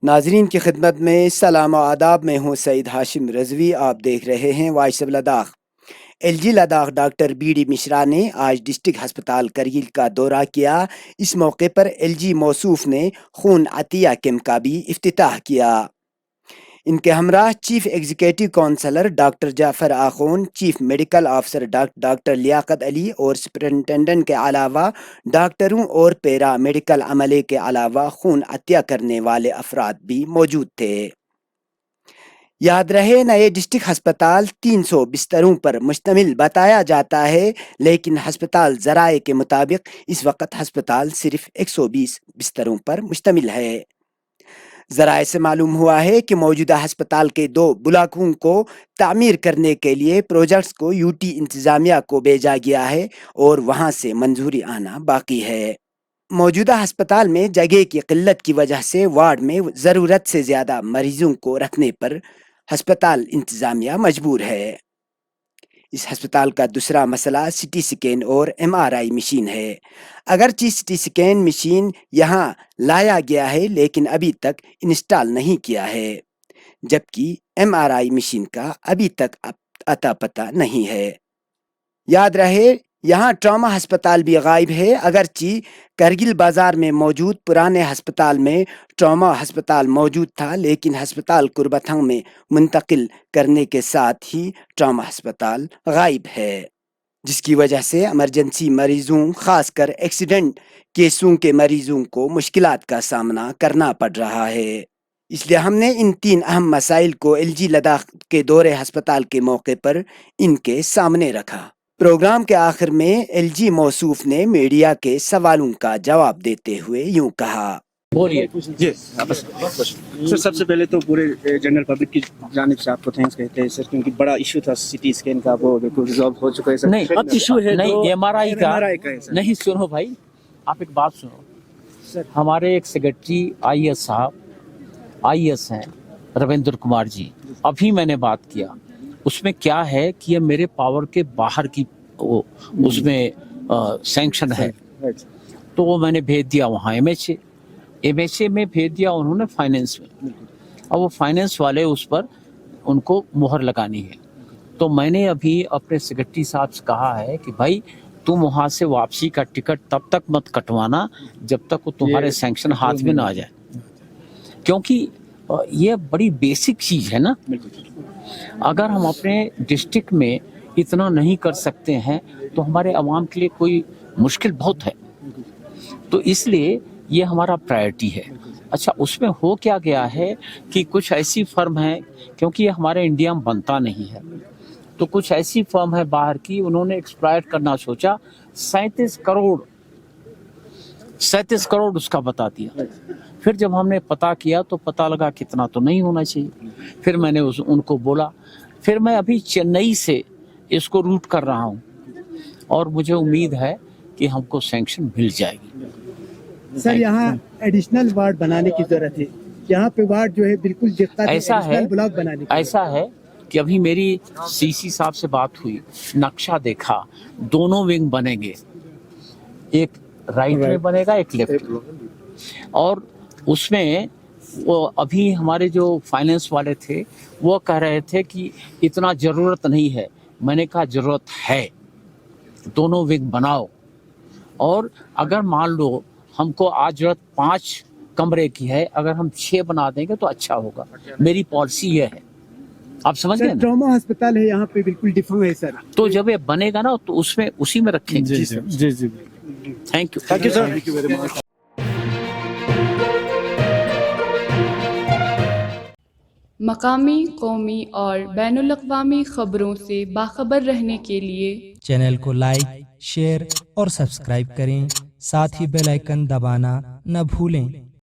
ناظرین کی خدمت میں سلام و آداب، میں ہوں سعید ہاشم رضوی، آپ دیکھ رہے ہیں voice of Ladakh. L G Ladakh doctor B D Mishra نے آج ڈسٹرکٹ ہسپتال کرگل کا دورہ کیا۔ اس موقع پر ایل جی موصوف نے خون عطیہ کیمپ کا بھی افتتاح کیا۔ ان کے ہمراہ چیف ایگزیکٹو کونسلر ڈاکٹر جعفر آخون، chief medical officer doctor Liaquat Ali اور سپرنٹینڈنٹ کے علاوہ ڈاکٹروں اور پیرا میڈیکل عملے کے علاوہ خون عطیہ کرنے والے افراد بھی موجود تھے۔ یاد رہے، نئے ڈسٹرکٹ ہسپتال 300 بستروں پر مشتمل بتایا جاتا ہے، لیکن ہسپتال ذرائع کے مطابق اس وقت ہسپتال صرف 120 بستروں پر مشتمل ہے۔ ذرائع سے معلوم ہوا ہے کہ موجودہ ہسپتال کے 2 بلاکوں کو تعمیر کرنے کے لیے پروجیکٹس کو یو ٹی انتظامیہ کو بھیجا گیا ہے اور وہاں سے منظوری آنا باقی ہے۔ موجودہ ہسپتال میں جگہ کی قلت کی وجہ سے وارڈ میں ضرورت سے زیادہ مریضوں کو رکھنے پر ہسپتال انتظامیہ مجبور ہے۔ اس ہسپتال کا دوسرا مسئلہ سی ٹی اسکین اور ایم آر آئی مشین ہے۔ اگرچہ سی ٹی اسکین مشین یہاں لایا گیا ہے لیکن ابھی تک انسٹال نہیں کیا ہے، جبکہ ایم آر آئی مشین کا ابھی تک اتا پتہ نہیں ہے۔ یاد رہے، یہاں ٹراما ہسپتال بھی غائب ہے۔ اگرچہ کرگل بازار میں موجود پرانے ہسپتال میں ٹراما ہسپتال موجود تھا، لیکن ہسپتال قربتھنگ میں منتقل کرنے کے ساتھ ہی ٹراما ہسپتال غائب ہے، جس کی وجہ سے ایمرجنسی مریضوں، خاص کر ایکسیڈنٹ کیسوں کے مریضوں کو مشکلات کا سامنا کرنا پڑ رہا ہے۔ اس لیے ہم نے ان 3 اہم مسائل کو ایل جی لداخ کے دورے ہسپتال کے موقع پر ان کے سامنے رکھا۔ پروگرام کے آخر میں ایل جی موصوف نے میڈیا کے سوالوں کا جواب دیتے ہوئے یوں کہا۔ بولیے جی سر، سب سے پہلے تو پورے جنرل پبلک کی جانب سے آپ کو تھینکس کہتے ہیں سر، کیونکہ بڑا ایشو تھا سی ٹی اسکین کا، وہ بالکل ریزالو ہو چکا ہے سر۔ نہیں اب ایشو ہے نہیں ایم آر آئی کا ہے سر۔ نہیں، سنو بھائی، آپ ایک بات سنو۔ ہمارے ایک سیکرٹری آئی ایس صاحب آئی ایس ہیں رویندر کمار جی، ابھی میں نے بات کیا، اس میں کیا ہے کہ یہ میرے پاور کے باہر کی اس میں سینکشن ہے، تو وہ میں نے بھیج دیا وہاں ایم ایچ اے میں بھیج دیا انہوں نے فائنینس میں، اور وہ فائنینس والے اس پر ان کو مہر لگانی ہے۔ تو میں نے ابھی اپنے سیکرٹری صاحب سے کہا ہے کہ بھائی تم وہاں سے واپسی کا ٹکٹ تب تک مت کٹوانا جب تک وہ تمہارے سینکشن ہاتھ میں نہ آ جائے، کیونکہ یہ بڑی بیسک چیز ہے نا۔ اگر ہم اپنے ڈسٹرکٹ میں اتنا نہیں کر سکتے ہیں تو ہمارے عوام کے لیے کوئی مشکل بہت ہے، تو اس لیے یہ ہمارا پرائرٹی ہے۔ اچھا، اس میں ہو کیا گیا ہے کہ کچھ ایسی فرم ہیں، کیونکہ یہ ہمارے انڈیا میں بنتا نہیں ہے، تو کچھ ایسی فرم ہے باہر کی، انہوں نے ایکسپلائٹ کرنا سوچا، 37 کروڑ اس کا بتا دیا۔ پھر جب ہم نے پتا کیا تو پتا لگا کتنا تو نہیں ہونا چاہیے۔ پھر میں نے ان کو بولا، پھر میں ابھی چنئی سے اس کو روٹ کر رہا ہوں اور مجھے امید ہے کہ ہم کو سینکشن مل جائے گی۔ سر، یہاں ایڈیشنل وارڈ بنانے کی ضرورت ہے، یہاں پہ وارڈ جو ہے بالکل ایسا ہے کہ ابھی میری سی سی صاحب سے بات ہوئی، نقشہ دیکھا، دونوں ونگ بنیں گے، ایک رائٹ میں بنے گا ایک لیفٹ میں، اور اس میں وہ ابھی ہمارے جو فائنینس والے تھے وہ کہہ رہے تھے کہ اتنا ضرورت نہیں ہے، میں نے کہا ضرورت ہے، دونوں ونگ بناؤ، اور اگر مان لو ہم کو آج ضرورت 5 کمرے کی ہے، اگر ہم 6 بنا دیں گے تو اچھا ہوگا، میری پالیسی یہ ہے، آپ سمجھ گئے نا۔ ٹراما ہسپتال ہے یہاں پہ بالکل ڈفرنٹ ہے سر، تو جب یہ بنے گا نا تو اس میں اسی میں رکھیں گے۔ جی تھینک یو سر۔ مقامی، قومی اور بین الاقوامی خبروں سے باخبر رہنے کے لیے چینل کو لائک، شیئر اور سبسکرائب کریں، ساتھ ہی بیل آئیکن دبانا نہ بھولیں۔